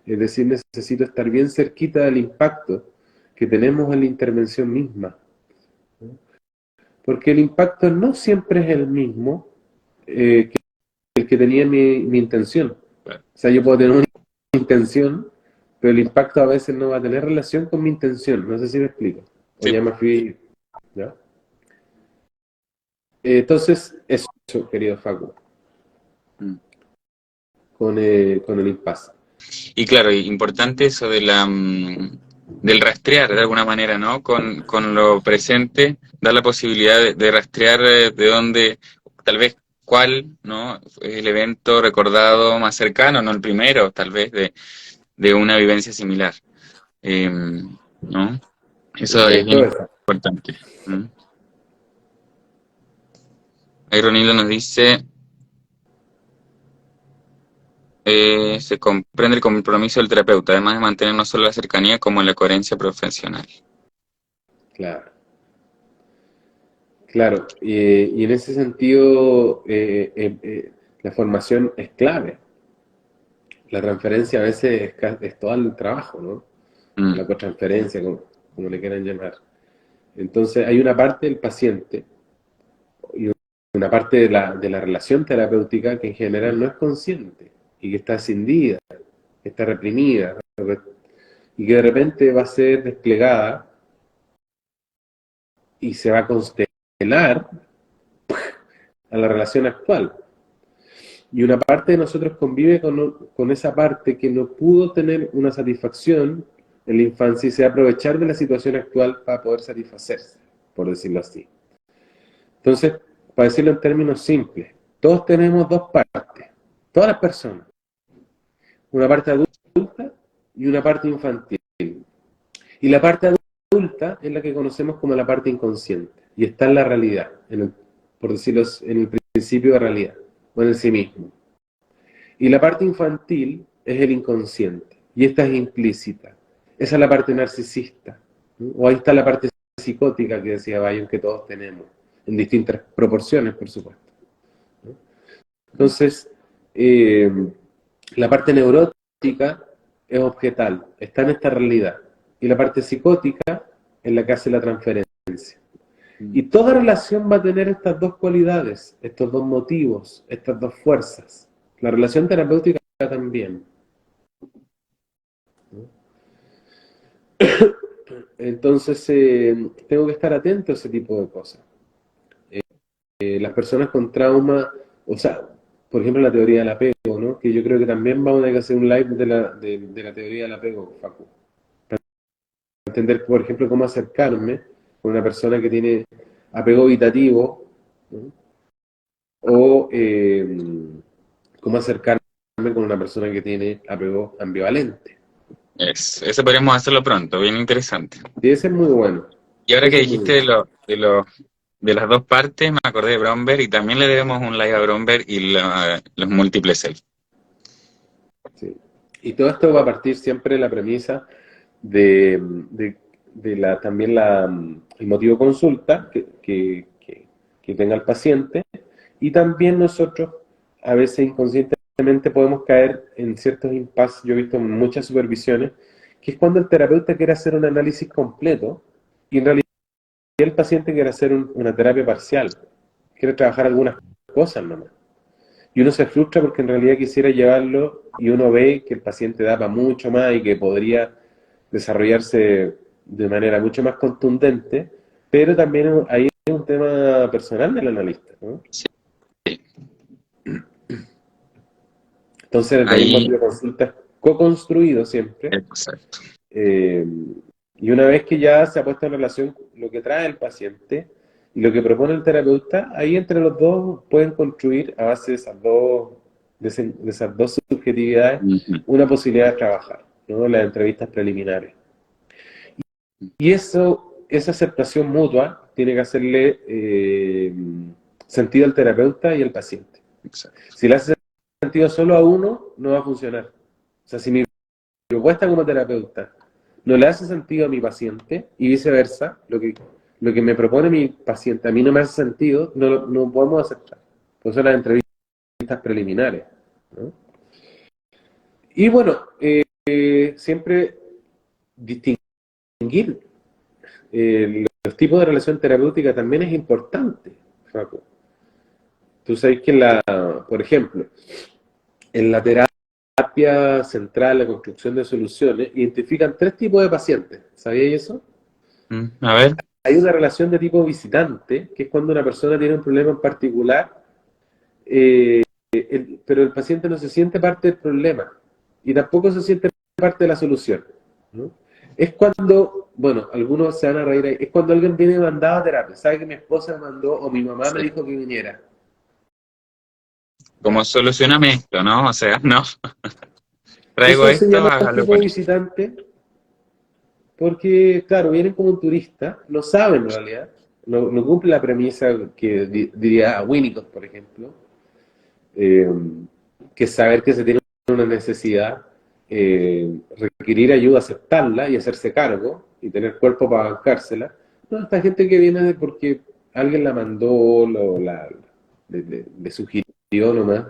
Es decir, necesito estar bien cerquita del impacto que tenemos en la intervención misma. Porque el impacto no siempre es el mismo que el que tenía mi intención. Claro. O sea, yo puedo tener una intención, pero el impacto a veces no va a tener relación con mi intención. No sé si me explico. O Sí. ya me fui... ¿ya? Entonces, eso, querido Facu, Mm. con el impasse. Y claro, importante eso de del rastrear de alguna manera, ¿no? Con lo presente, dar la posibilidad de rastrear de dónde, tal vez cuál, ¿no? Fue el evento recordado más cercano, no el primero, tal vez, de una vivencia similar. ¿No? Eso es bien Perfecto, esa. importante. ¿Mm? Ahí Ronildo nos dice, se comprende el compromiso del terapeuta, además de mantener no solo la cercanía, como la coherencia profesional. Claro, claro. Y en ese sentido, la formación es clave. La transferencia a veces es todo el trabajo, ¿no? O Mm, la cotransferencia, como le quieran llamar. Entonces, hay una parte del paciente y una parte de la relación terapéutica que en general no es consciente y que está escindida, que está reprimida y que de repente va a ser desplegada y se va a constelar a la relación actual. Y una parte de nosotros convive con esa parte que no pudo tener una satisfacción en la infancia y se va a aprovechar de la situación actual para poder satisfacerse, por decirlo así. Entonces, para decirlo en términos simples, todos tenemos dos partes, todas las personas, una parte adulta y una parte infantil. Y la parte adulta es la que conocemos como la parte inconsciente y está en la realidad, por decirlo en el principio de realidad, o en el sí mismo. Y la parte infantil es el inconsciente, y esta es implícita. Esa es la parte narcisista, ¿no? O ahí está la parte psicótica que decía Bayon que todos tenemos, en distintas proporciones, por supuesto, ¿no? Entonces, eh, la parte neurótica es objetal, está en esta realidad, y la parte psicótica es la que hace la transferencia. Y toda relación va a tener estas dos cualidades, estos dos motivos, estas dos fuerzas. La relación terapéutica también, ¿no? Entonces, tengo que estar atento a ese tipo de cosas. Las personas con trauma, o sea, por ejemplo, la teoría del apego, ¿no? Que yo creo que también vamos a tener que hacer un live de la teoría del apego, Facu. Para entender, por ejemplo, cómo acercarme con una persona que tiene apego evitativo, ¿no? O cómo acercarme con una persona que tiene apego ambivalente. eso podríamos hacerlo pronto, bien interesante. Y ese es muy bueno. Y ahora que Ese es muy dijiste bueno. de las dos partes, me acordé de Bromberg y también le debemos un like a Bromberg y los múltiples self. Sí. Y todo esto va a partir siempre de la premisa de, también el motivo consulta que tenga el paciente, y también nosotros a veces inconscientemente podemos caer en ciertos impases. Yo he visto en muchas supervisiones que es cuando el terapeuta quiere hacer un análisis completo y en realidad el paciente quiere hacer una terapia parcial, quiere trabajar algunas cosas nomás. Y uno se frustra porque en realidad quisiera llevarlo y uno ve que el paciente da para mucho más y que podría desarrollarse de manera mucho más contundente, pero también ahí es un tema personal del analista, ¿no? Sí, Entonces también ahí, motivo de consulta es co-construido siempre, exacto. eh, y una vez que ya se ha puesto en relación lo que trae el paciente y lo que propone el terapeuta, ahí entre los dos pueden construir a base de esas dos subjetividades Ujú. una posibilidad de trabajar, ¿no? Las entrevistas preliminares. Y esa aceptación mutua tiene que hacerle sentido al terapeuta y al paciente. Exacto. Si le hace sentido solo a uno, no va a funcionar. O sea, si mi propuesta como terapeuta no le hace sentido a mi paciente y viceversa, lo que me propone mi paciente a mí no me hace sentido, no podemos aceptar. Por eso las entrevistas preliminares, ¿no? Y bueno, siempre distinguir los tipos de relación terapéutica también es importante, Facu. Tú sabes que por ejemplo, en la terapia central, la construcción de soluciones, identifican tres tipos de pacientes. ¿Sabías eso? A ver. Hay una relación de tipo visitante, que es cuando una persona tiene un problema en particular, eh, pero el paciente no se siente parte del problema y tampoco se siente parte de la solución, ¿no? Es cuando, bueno, algunos se van a reír ahí, es cuando alguien viene mandado a terapia, sabe que mi esposa me mandó o mi mamá me Sí. dijo que viniera. como solucioname esto, ¿no? O sea, no, traigo Eso se esto, llama hágalo tipo con esto. visitante porque, claro, vienen como un turista, no saben en realidad, no cumple la premisa que diría Winnicott, por ejemplo, eh, que es saber que se tiene una necesidad, requerir ayuda, aceptarla y hacerse cargo y tener cuerpo para bancársela. No, esta gente que viene porque alguien la mandó, le sugirió nomás,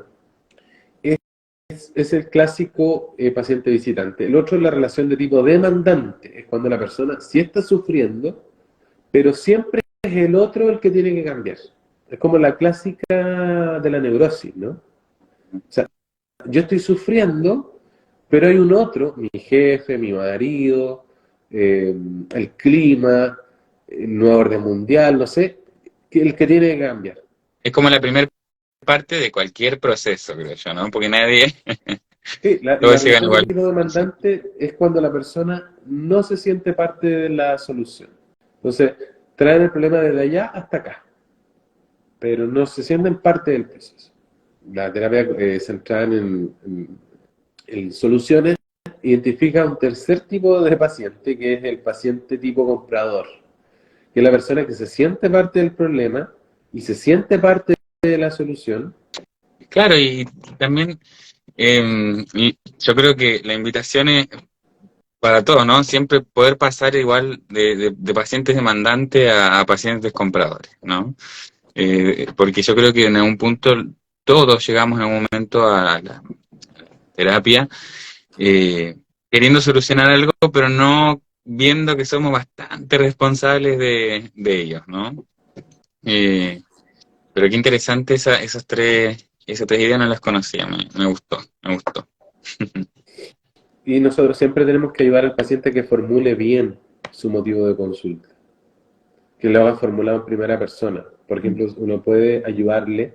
es el clásico paciente visitante. El otro es la relación de tipo demandante, es cuando la persona sí está sufriendo, pero siempre es el otro el que tiene que cambiar. Es como la clásica de la neurosis, ¿no? O sea, yo estoy sufriendo, pero hay un otro, mi jefe, mi marido, el clima, el nuevo orden mundial, no sé, el que tiene que cambiar. Es como la primera parte de cualquier proceso, creo yo, ¿no? Porque nadie, Sí, la todos llegan relación de igual. tipo demandante es cuando la persona no se siente parte de la solución. Entonces, traen el problema desde allá hasta acá, pero no se sienten parte del proceso. La terapia centrada en soluciones identifica un tercer tipo de paciente, que es el paciente tipo comprador, que es la persona que se siente parte del problema y se siente parte de la solución. Claro, y también y yo creo que la invitación es para todos, ¿no? Siempre poder pasar igual de pacientes demandantes a pacientes compradores, ¿no? Porque yo creo que en algún punto todos llegamos en un momento a la terapia eh, queriendo solucionar algo, pero no viendo que somos bastante responsables de ellos, ¿no? Eh, pero qué interesante esas tres ideas no las conocía, me gustó, me gustó. Y nosotros siempre tenemos que ayudar al paciente a que formule bien su motivo de consulta, que lo haga formulado en primera persona. Por ejemplo, uno puede ayudarle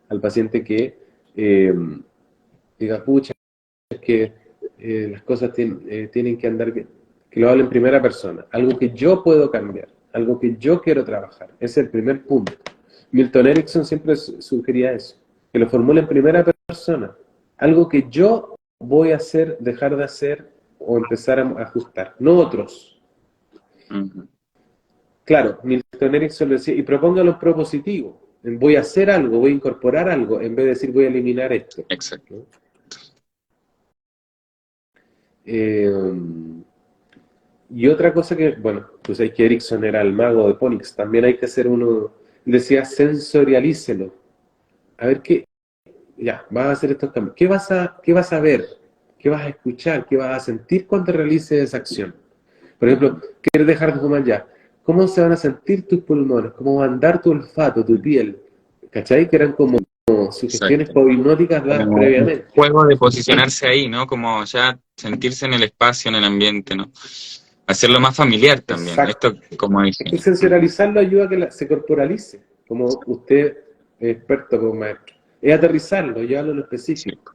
al paciente que diga, pucha, es que las cosas tienen que andar bien. Que lo hable en primera persona. Algo que yo puedo cambiar, algo que yo quiero trabajar. Ese es el primer punto. Milton Erickson siempre sugería eso, que lo formule en primera persona. Algo que yo voy a hacer, dejar de hacer o empezar a ajustar, no otros. Ujú. Claro, Milton Erickson decía, y propóngalo en propositivo. Voy a hacer algo, voy a incorporar algo, en vez de decir voy a eliminar esto, Exacto. ¿no? Eh, y otra cosa que, bueno, pues hay que Erickson era el mago de Ponix, también hay que hacer uno, decía sensorialícelo. A ver qué, ya, vas a hacer estos cambios. Qué vas a ver? ¿Qué vas a escuchar? ¿Qué vas a sentir cuando realices esa acción? Por ejemplo, ¿quieres dejar de fumar ya? ¿Cómo se van a sentir tus pulmones? ¿Cómo va a andar tu olfato, tu piel? ¿Cachai? Que eran como sugestiones Exacto. hipnóticas dadas Como un previamente. juego de posicionarse ahí, ¿no? Como ya sentirse en el espacio, en el ambiente, ¿no? Hacerlo más familiar también. Exacto. Esto, como Es que dije. sensorializarlo ayuda a que se corporalice, como usted es experto como maestro. Es aterrizarlo, llevarlo a lo Sí. específico.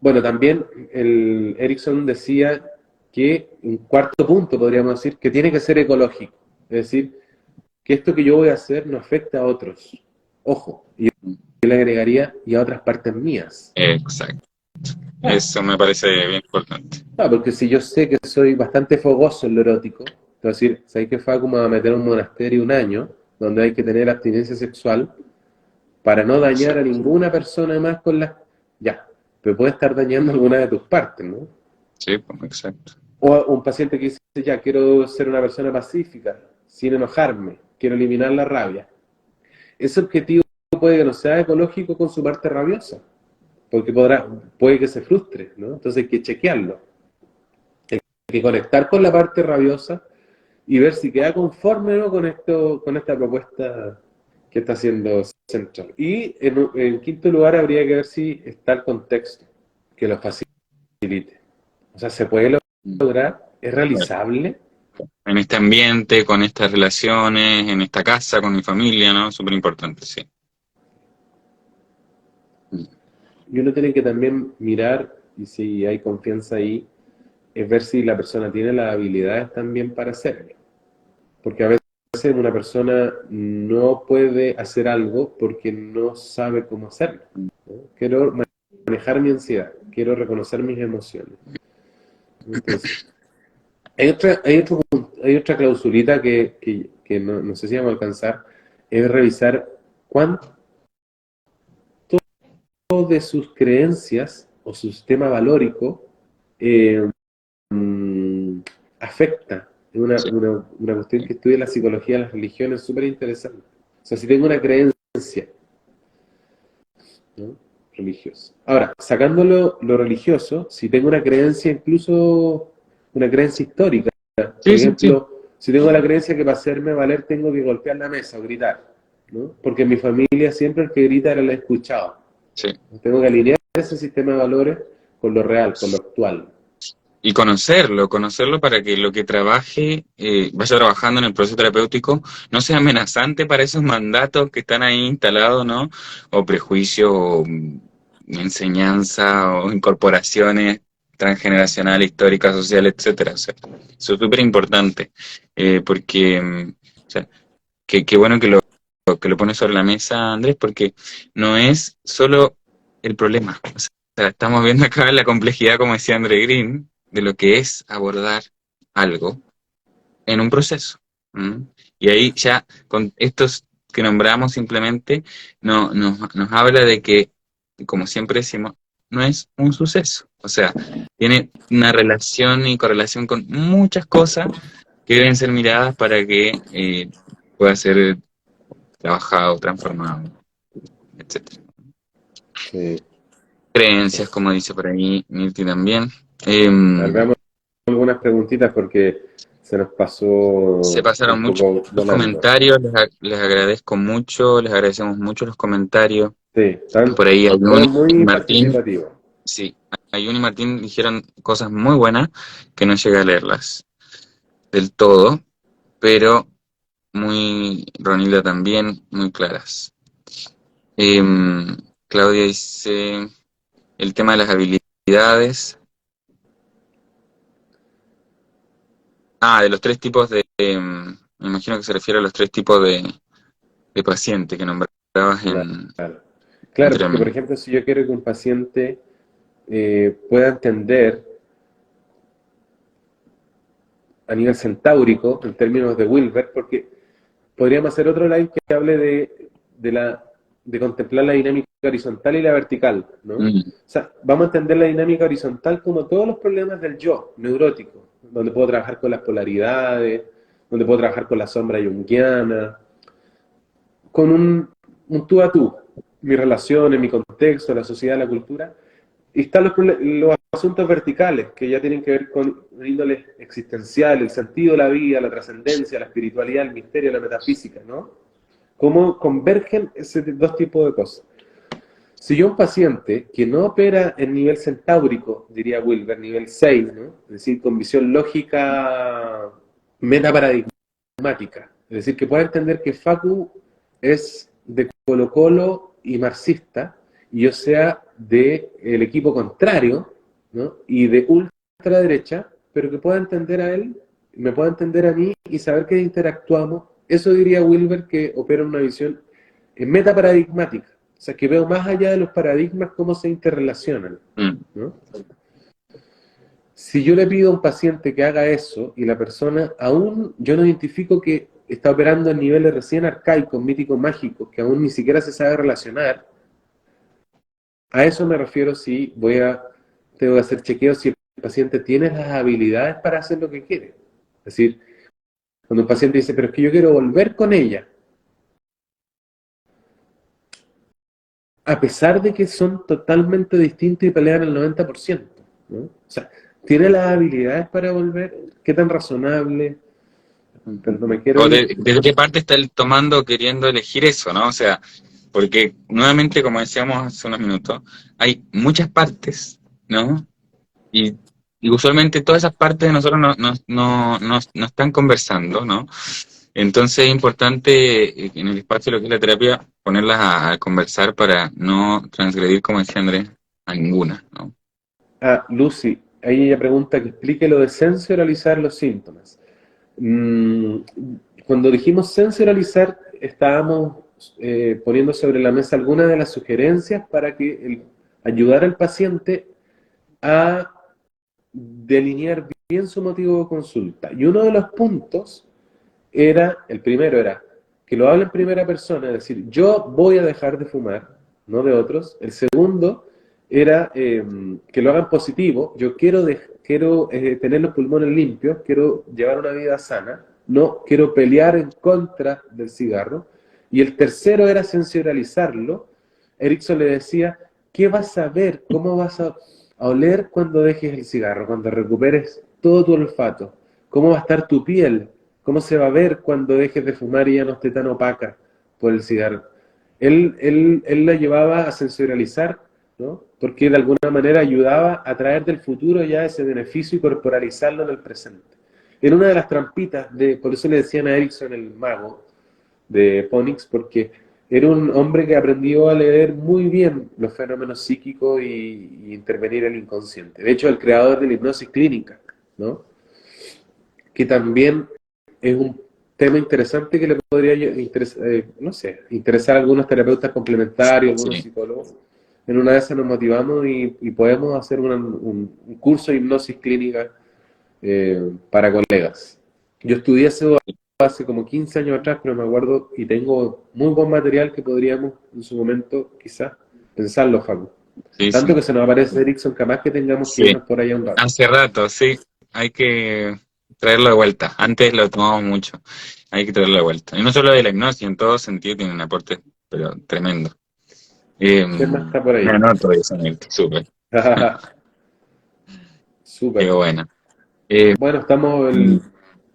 Bueno, también el Erickson decía que un cuarto punto, podríamos decir, que tiene que ser ecológico. Es decir, que esto que yo voy a hacer no afecta a otros. Ojo, y yo le agregaría y a otras partes mías. Exacto. Ah, Eso me parece bien importante. porque si yo sé que soy bastante fogoso en lo erótico, es decir, ¿sabes qué fue como a meter a un monasterio un año, donde hay que tener abstinencia sexual, para no dañar a Exacto. ninguna persona más con las... Ya, pero puede estar dañando alguna de tus partes, ¿no? Sí, pues, exacto. O un paciente que dice, ya, quiero ser una persona pacífica, sin enojarme, quiero eliminar la rabia. Ese objetivo puede que no sea ecológico con su parte rabiosa, porque puede que se frustre, ¿no? Entonces hay que chequearlo. Hay que conectar con la parte rabiosa y ver si queda conforme o no con esto, con esta propuesta que está haciendo Central. Y en quinto lugar habría que ver si está el contexto que lo facilite. O sea, ¿se puede lograr? ¿Es realizable? En este ambiente, con estas relaciones, en esta casa, con mi familia, ¿no? Súper importante, sí. Y uno tiene que también mirar, y si hay confianza ahí, es ver si la persona tiene las habilidades también para hacerlo. Porque a veces veces una persona no puede hacer algo porque no sabe cómo hacerlo, ¿no? Quiero manejar mi ansiedad, quiero reconocer mis emociones. Entonces, hay otra clausulita que no sé si vamos a alcanzar, es revisar cuánto de sus creencias o su sistema valórico eh, afecta. Es Sí, una cuestión que estudia la psicología de las religiones súper interesante. O sea, si tengo una creencia, ¿no? Religiosa. Ahora, sacándolo lo religioso, si tengo una creencia, incluso una creencia histórica, por sí, sí, sí. ejemplo, si tengo la creencia que para hacerme valer tengo que golpear la mesa o gritar, ¿no? Porque en mi familia siempre el que grita era el escuchado. Sí. Tengo que alinear ese sistema de valores con lo real, con lo actual. Y conocerlo para que lo que trabaje, vaya trabajando en el proceso terapéutico, no sea amenazante para esos mandatos que están ahí instalados, ¿no? O prejuicios, o enseñanza, o incorporaciones transgeneracionales, históricas, sociales, etcétera. O sea, eso es súper importante, porque, o sea, qué bueno que lo pones sobre la mesa, Andrés, porque no es solo el problema. O sea, estamos viendo acá la complejidad, como decía André Green, de lo que es abordar algo en un proceso. ¿M? Y ahí ya, con estos que nombramos simplemente, nos habla de que, como siempre decimos, no es un suceso. O sea, tiene una relación y correlación con muchas cosas que deben ser miradas para que pueda ser trabajado, transformado, etcétera. Sí. Creencias, como dice por ahí Mirti también. A ver, Eh, veamos algunas preguntitas porque se nos pasó Se pasaron un muchos poco los volando. comentarios, les agradezco mucho, les agradecemos mucho los comentarios. Sí, están Por ahí Ayuni todos y muy Martín, participativos. sí, Ayuni y Martín dijeron cosas muy buenas que no llegué a leerlas del todo, pero muy, Ronilda también, muy claras. Claudia dice el tema de las habilidades. Ah, de los tres tipos me imagino que se refiere a los tres tipos de paciente que nombrabas Claro. Claro, porque por anteriormente. ejemplo, si yo quiero que un paciente pueda entender a nivelcentáurico, en términos de Wilber, porque podríamos hacer otro live que hable de contemplar la dinámica horizontal y la vertical, ¿no? O Mm, sea, vamos a entender la dinámica horizontal como todos los problemas del yo, neurótico, donde puedo trabajar con las polaridades, donde puedo trabajar con la sombra junguiana, con un tú a tú, mi relación, en mi contexto, la sociedad, la cultura, y están los asuntos verticales, que ya tienen que ver con un índole existencial, el sentido de la vida, la trascendencia, la espiritualidad, el misterio, la metafísica, ¿no? Cómo convergen esos dos tipos de cosas. Si yo un paciente que no opera en nivel centáurico, diría Wilber, nivel 6, ¿no? Es decir, con visión lógica metaparadigmática, es decir, que pueda entender que Facu es de Colo-Colo y marxista, y yo sea del equipo contrario, ¿no? Y de ultraderecha, pero que pueda entender a él, me pueda entender a mí y saber que interactuamos, eso diría Wilber que opera una visión metaparadigmática. O sea, que veo más allá de los paradigmas cómo se interrelacionan, mm. ¿no? Si yo le pido a un paciente que haga eso y la persona aún, yo no identifico que está operando en niveles recién arcaicos, míticos, mágicos, que aún ni siquiera se sabe relacionar, a eso me refiero si tengo que hacer chequeos si el paciente tiene las habilidades para hacer lo que quiere. Es decir, cuando un paciente dice, pero es que yo quiero volver con ella, a pesar de que son totalmente distintos y pelean el 90%, ¿no? O sea, ¿tiene las habilidades para volver? ¿Qué tan razonable? Pero no me quiero O ir. de qué parte está él tomando, queriendo elegir eso, ¿no? O sea, porque nuevamente, como decíamos hace unos minutos, hay muchas partes, ¿no? Y, y usualmente todas esas partes de nosotros no están conversando, ¿no? Entonces es importante en el espacio de lo que es la terapia ponerlas a conversar para no transgredir, como decía Andrés, a ninguna, ¿no? Ah, Lucy, ahí ella pregunta que explique lo de sensorializar los síntomas. cuando dijimos sensorializar, estábamos poniendo sobre la mesa algunas de las sugerencias para que ayudar al paciente a delinear bien su motivo de consulta. Y uno de los puntos el primero era que lo hable en primera persona, es decir, yo voy a dejar de fumar, no de otros. El segundo era que lo hagan positivo, yo quiero tener los pulmones limpios, quiero llevar una vida sana, no quiero pelear en contra del cigarro. Y el tercero era sensorializarlo. Erickson le decía, ¿qué vas a ver? ¿Cómo vas a oler cuando dejes el cigarro? Cuando recuperes todo tu olfato. ¿Cómo va a estar tu piel? ¿Cómo se va a ver cuando dejes de fumar y ya no esté tan opaca por el cigarro? Él la llevaba a sensorializar, ¿no? Porque de alguna manera ayudaba a traer del futuro ya ese beneficio y corporalizarlo en el presente. Era una de las trampitas, por eso le decían a Erickson el mago de Phoenix, porque era un hombre que aprendió a leer muy bien los fenómenos psíquicos y intervenir el inconsciente. De hecho, el creador de la hipnosis clínica, ¿no? Que también es un tema interesante que le podría interesar a algunos terapeutas complementarios, algunos psicólogos. En una de esas nos motivamos y podemos hacer un curso de hipnosis clínica para colegas. Yo estudié eso hace como 15 años atrás, pero me acuerdo y tengo muy buen material que podríamos en su momento quizás pensarlo, Facu. Sí, Tanto sí. que se nos aparece Erickson, capaz que tengamos que irnos por allá un rato. Hace rato, sí. Hay que traerlo de vuelta. Antes lo tomamos mucho. Hay que traerlo de vuelta. Y no solo de la hipnosis, en todo sentido tiene un aporte, pero tremendo. ¿Quién más está por ahí? Me anoto eso, súper. Súper. Qué buena. Bueno, estamos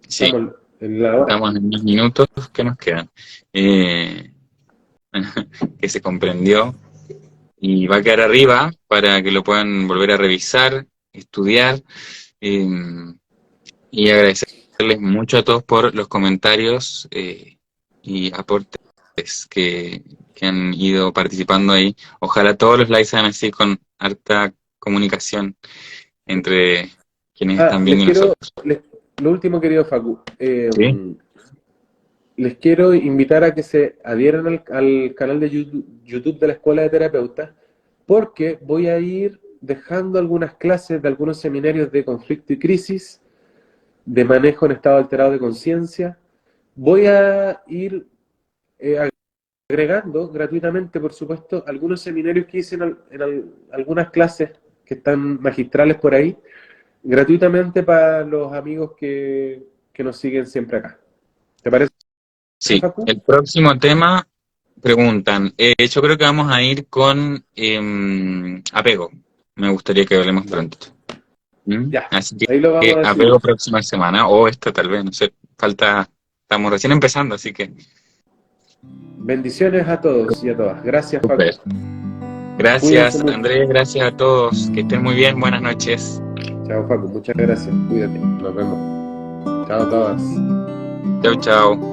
Sí, en la hora. estamos en los minutos que nos quedan. Que se comprendió y va a quedar arriba para que lo puedan volver a revisar, estudiar y agradecerles mucho a todos por los comentarios y aportes que han ido participando ahí. Ojalá todos los lives sean así con harta comunicación entre quienes están viendo y nosotros. Lo último, querido Facu, ¿Sí? les quiero invitar a que se adhieran al canal de YouTube de la Escuela de Terapeutas, porque voy a ir dejando algunas clases de algunos seminarios de conflicto y crisis, de manejo en estado alterado de conciencia. Voy a ir agregando gratuitamente, por supuesto, algunos seminarios que hice en algunas clases que están magistrales por ahí, gratuitamente para los amigos que nos siguen siempre acá. ¿Te parece, Sí, Facu? el próximo tema preguntan. Yo creo que vamos a ir con apego. Me gustaría que hablemos pronto. Ya, Así que ahí lo vamos a decidir. apego próxima semana o esta tal vez, no sé. Estamos recién empezando, así que Bendiciones a todos y a todas. Gracias, Facu. súper. Cuídense Gracias, mucho. Andrés. Gracias a todos. Que estén muy bien. Buenas noches. Chao, Facu. Muchas gracias. Cuídate. Nos vemos. Chao a todas. Chau, chau.